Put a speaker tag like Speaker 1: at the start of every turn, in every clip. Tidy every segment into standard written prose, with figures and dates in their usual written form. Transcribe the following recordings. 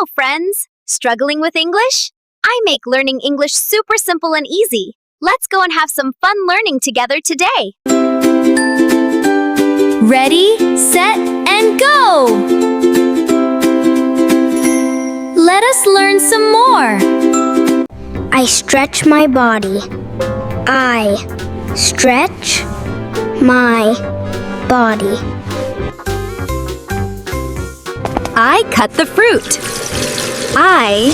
Speaker 1: Hello, friends! Struggling with English? I make learning English super simple and easy. Let's go and have some fun learning together today.
Speaker 2: Ready, set, and go! Let us learn some more.
Speaker 3: I stretch my body. I stretch my body.
Speaker 2: I cut the fruit. I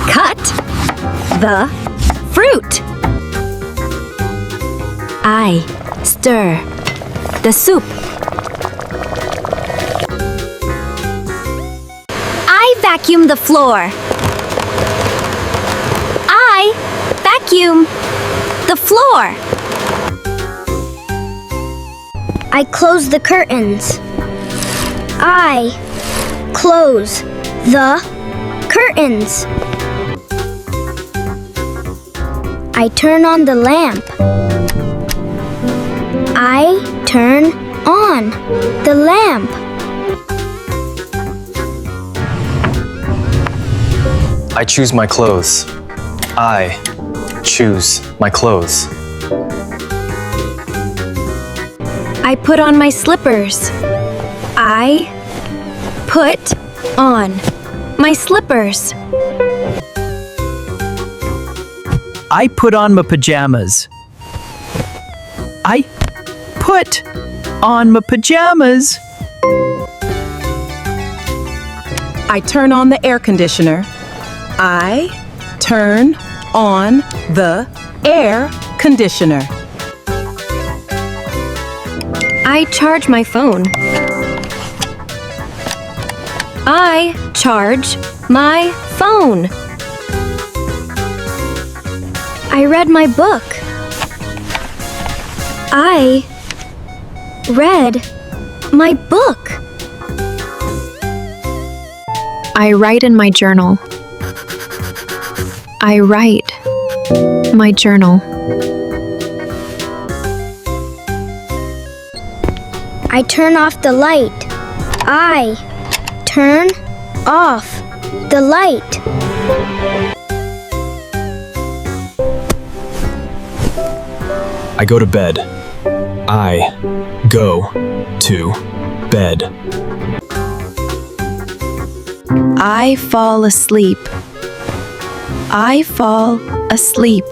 Speaker 2: cut the fruit. I stir the soup. I vacuum the floor. I vacuum the floor.
Speaker 3: I close the curtains. I close the curtains. I turn on the lamp. I turn on the lamp.
Speaker 4: I choose my clothes. I choose my clothes.
Speaker 2: I put on my slippers. I put on my slippers.
Speaker 5: I put on my pajamas. I put on my pajamas.
Speaker 6: I turn on the air conditioner. I turn on the air conditioner.
Speaker 2: I charge my phone. I charge my phone. I read my book. I read my book.
Speaker 7: I write in my journal. I write my journal.
Speaker 3: I turn off the light. I turn off the light.
Speaker 4: I go to bed. I go to bed.
Speaker 7: I fall asleep. I fall asleep.